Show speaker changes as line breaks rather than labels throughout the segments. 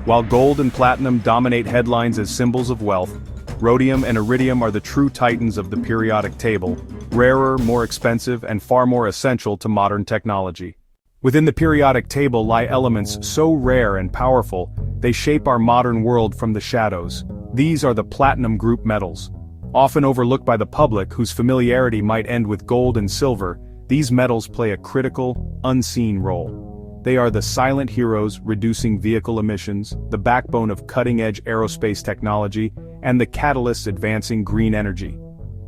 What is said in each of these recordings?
While gold and platinum dominate headlines as symbols of wealth, rhodium and iridium are the true titans of the periodic table, rarer, more expensive, and far more essential to modern technology. Within the periodic table lie elements so rare and powerful, they shape our modern world from the shadows. These are the platinum group metals. Often overlooked by the public, whose familiarity might end with gold and silver, these metals play a critical, unseen role. They are the silent heroes reducing vehicle emissions, the backbone of cutting-edge aerospace technology, and the catalysts advancing green energy.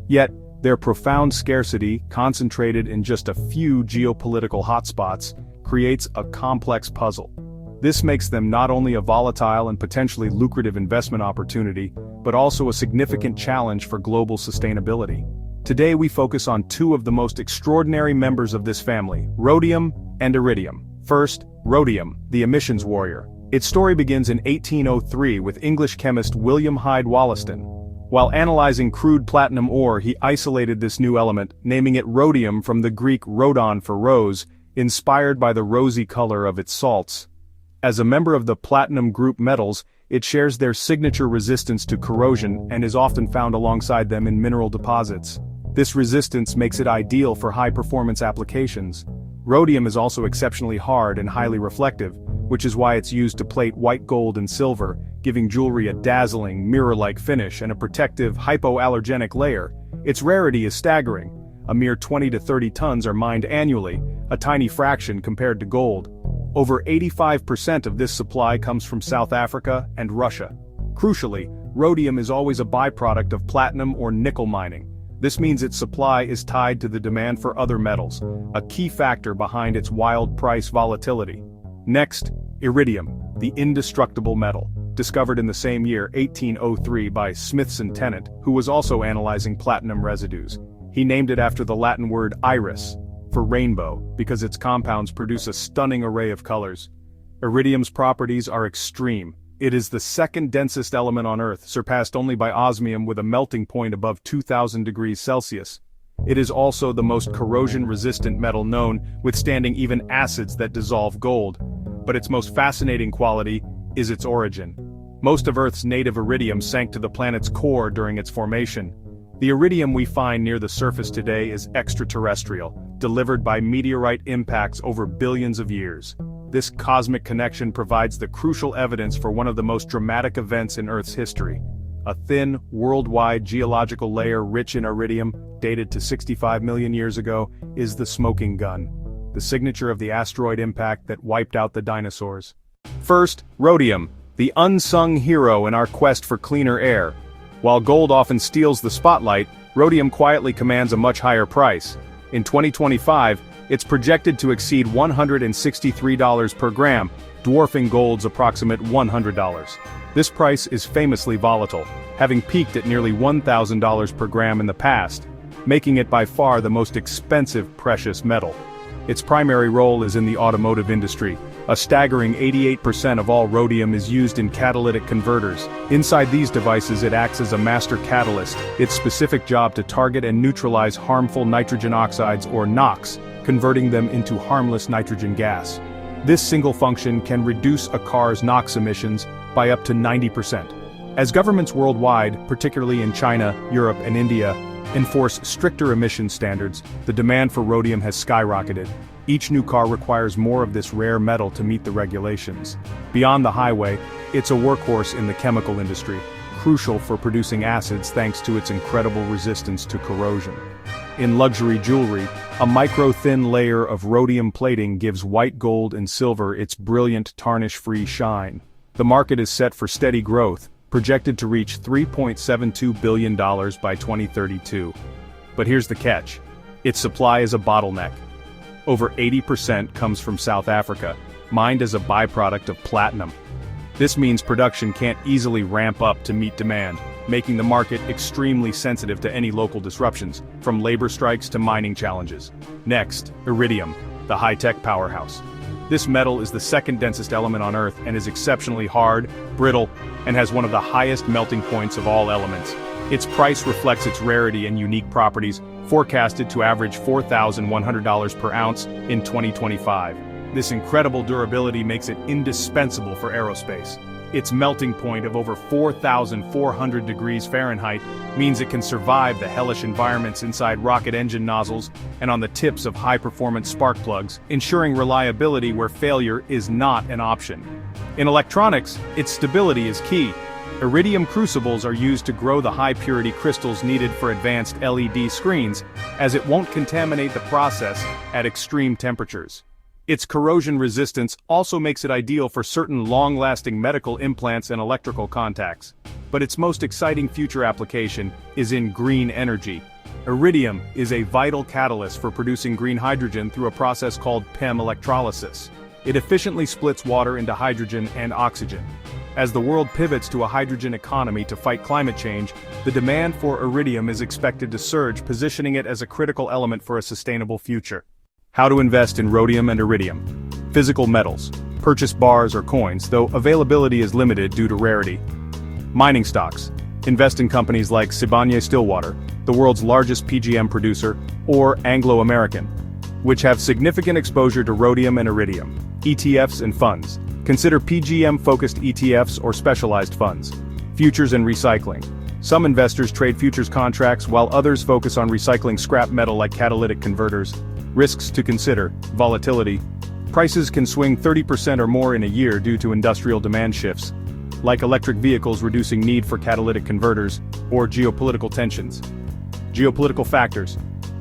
Yet, their profound scarcity, concentrated in just a few geopolitical hotspots, creates a complex puzzle. This makes them not only a volatile and potentially lucrative investment opportunity, but also a significant challenge for global sustainability. Today we focus on two of the most extraordinary members of this family, rhodium and iridium. First, rhodium, the emissions warrior. Its story begins in 1803 with English chemist William Hyde Wollaston. While analyzing crude platinum ore, he isolated this new element, naming it rhodium from the Greek rhodon for rose, inspired by the rosy color of its salts. As a member of the platinum group metals, it shares their signature resistance to corrosion and is often found alongside them in mineral deposits. This resistance makes it ideal for high-performance applications. Rhodium is also exceptionally hard and highly reflective, which is why it's used to plate white gold and silver, giving jewelry a dazzling, mirror-like finish and a protective, hypoallergenic layer. Its rarity is staggering. A mere 20 to 30 tons are mined annually, a tiny fraction compared to gold. Over 85% of this supply comes from South Africa and Russia. Crucially, rhodium is always a byproduct of platinum or nickel mining. This means its supply is tied to the demand for other metals, a key factor behind its wild price volatility. Next, iridium, the indestructible metal, discovered in the same year, 1803, by Smithson Tennant, who was also analyzing platinum residues. He named it after the Latin word iris, for rainbow, because its compounds produce a stunning array of colors. Iridium's properties are extreme. It is the second densest element on Earth, surpassed only by osmium with a melting point above 2000 degrees Celsius. It is also the most corrosion-resistant metal known, withstanding even acids that dissolve gold. But its most fascinating quality is its origin. Most of Earth's native iridium sank to the planet's core during its formation. The iridium we find near the surface today is extraterrestrial, delivered by meteorite impacts over billions of years. This cosmic connection provides the crucial evidence for one of the most dramatic events in Earth's history. A thin, worldwide geological layer rich in iridium, dated to 65 million years ago, is the smoking gun, the signature of the asteroid impact that wiped out the dinosaurs. First, rhodium, the unsung hero in our quest for cleaner air. While gold often steals the spotlight, rhodium quietly commands a much higher price. In 2025, it's projected to exceed $163 per gram, dwarfing gold's approximate $100. This price is famously volatile, having peaked at nearly $1,000 per gram in the past, making it by far the most expensive precious metal. Its primary role is in the automotive industry. A staggering 88% of all rhodium is used in catalytic converters. Inside these devices it acts as a master catalyst, its specific job to target and neutralize harmful nitrogen oxides or NOx, converting them into harmless nitrogen gas. This single function can reduce a car's NOx emissions by up to 90%. As governments worldwide, particularly in China, Europe, and India, enforce stricter emission standards, the demand for rhodium has skyrocketed. Each new car requires more of this rare metal to meet the regulations. Beyond the highway, it's a workhorse in the chemical industry, crucial for producing acids thanks to its incredible resistance to corrosion. In luxury jewelry, a micro-thin layer of rhodium plating gives white gold and silver its brilliant tarnish-free shine. The market is set for steady growth, projected to reach $3.72 billion by 2032. But here's the catch. Its supply is a bottleneck. Over 80% comes from South Africa, mined as a byproduct of platinum. This means production can't easily ramp up to meet demand, making the market extremely sensitive to any local disruptions, from labor strikes to mining challenges. Next, iridium, the high-tech powerhouse. This metal is the second densest element on Earth and is exceptionally hard, brittle, and has one of the highest melting points of all elements. Its price reflects its rarity and unique properties, forecasted to average $4,100 per ounce in 2025. This incredible durability makes it indispensable for aerospace. Its melting point of over 4,400 degrees Fahrenheit means it can survive the hellish environments inside rocket engine nozzles and on the tips of high-performance spark plugs, ensuring reliability where failure is not an option. In electronics, its stability is key. Iridium crucibles are used to grow the high-purity crystals needed for advanced LED screens, as it won't contaminate the process at extreme temperatures. Its corrosion resistance also makes it ideal for certain long-lasting medical implants and electrical contacts. But its most exciting future application is in green energy. Iridium is a vital catalyst for producing green hydrogen through a process called PEM electrolysis. It efficiently splits water into hydrogen and oxygen. As the world pivots to a hydrogen economy to fight climate change, the demand for iridium is expected to surge, positioning it as a critical element for a sustainable future. How to invest in rhodium and iridium. Physical metals. Purchase bars or coins, though availability is limited due to rarity. Mining stocks. Invest in companies like Sibanye-Stillwater, the world's largest PGM producer, or Anglo American, which have significant exposure to rhodium and iridium. ETFs and funds. Consider PGM-focused ETFs or specialized funds. Futures and recycling. Some investors trade futures contracts while others focus on recycling scrap metal like catalytic converters. Risks to consider: volatility. Prices can swing 30% or more in a year due to industrial demand shifts, like electric vehicles reducing need for catalytic converters, or geopolitical tensions. Geopolitical factors.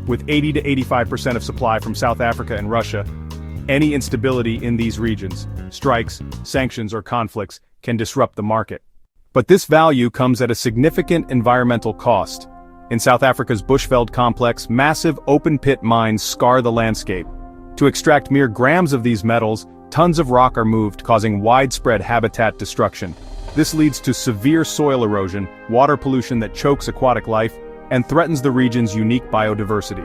With 80 to 85% of supply from South Africa and Russia, any instability in these regions, strikes, sanctions or conflicts, can disrupt the market. But this value comes at a significant environmental cost. In South Africa's Bushveld complex, massive open-pit mines scar the landscape. To extract mere grams of these metals, tons of rock are moved, causing widespread habitat destruction. This leads to severe soil erosion, water pollution that chokes aquatic life, and threatens the region's unique biodiversity.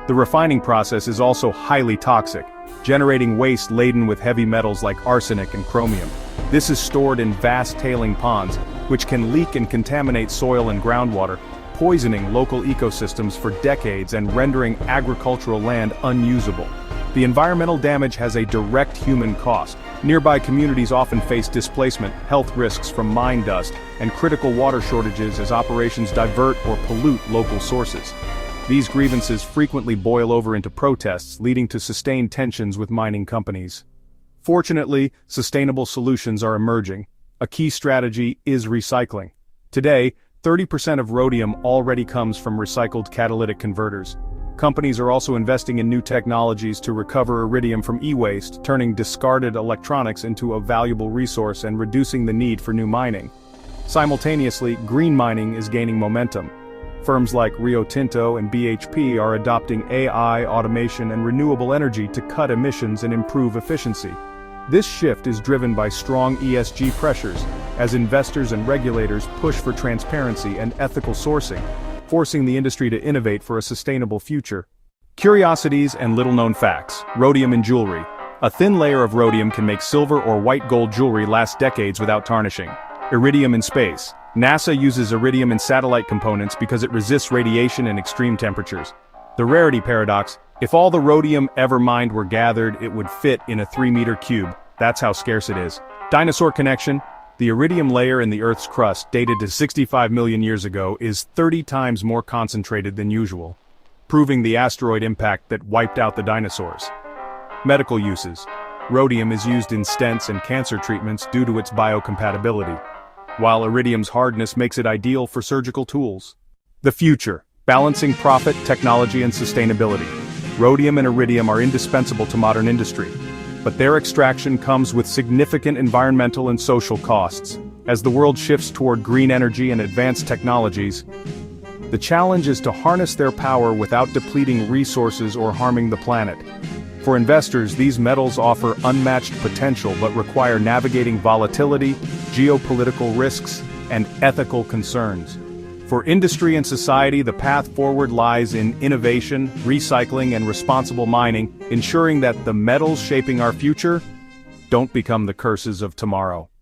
The refining process is also highly toxic, generating waste laden with heavy metals like arsenic and chromium. This is stored in vast tailing ponds, which can leak and contaminate soil and groundwater, poisoning local ecosystems for decades and rendering agricultural land unusable. The environmental damage has a direct human cost. Nearby communities often face displacement, health risks from mine dust, and critical water shortages as operations divert or pollute local sources. These grievances frequently boil over into protests, leading to sustained tensions with mining companies. Fortunately, sustainable solutions are emerging. A key strategy is recycling. Today, 30% of rhodium already comes from recycled catalytic converters. Companies are also investing in new technologies to recover iridium from e-waste, turning discarded electronics into a valuable resource and reducing the need for new mining. Simultaneously, green mining is gaining momentum. Firms like Rio Tinto and BHP are adopting AI, automation, and renewable energy to cut emissions and improve efficiency. This shift is driven by strong ESG pressures, as investors and regulators push for transparency and ethical sourcing, forcing the industry to innovate for a sustainable future. Curiosities and little-known facts. Rhodium in jewelry. A thin layer of rhodium can make silver or white gold jewelry last decades without tarnishing. Iridium in space. NASA uses iridium in satellite components because it resists radiation and extreme temperatures. The rarity paradox. If all the rhodium ever mined were gathered, it would fit in a 3-meter cube. That's how scarce it is. Dinosaur connection. The iridium layer in the Earth's crust, dated to 65 million years ago, is 30 times more concentrated than usual, proving the asteroid impact that wiped out the dinosaurs. Medical uses. Rhodium is used in stents and cancer treatments due to its biocompatibility, while iridium's hardness makes it ideal for surgical tools. The future. Balancing profit, technology, and sustainability. Rhodium and iridium are indispensable to modern industry, but their extraction comes with significant environmental and social costs. As the world shifts toward green energy and advanced technologies, the challenge is to harness their power without depleting resources or harming the planet. For investors, these metals offer unmatched potential but require navigating volatility, geopolitical risks, and ethical concerns. For industry and society, the path forward lies in innovation, recycling, and responsible mining, ensuring that the metals shaping our future don't become the curses of tomorrow.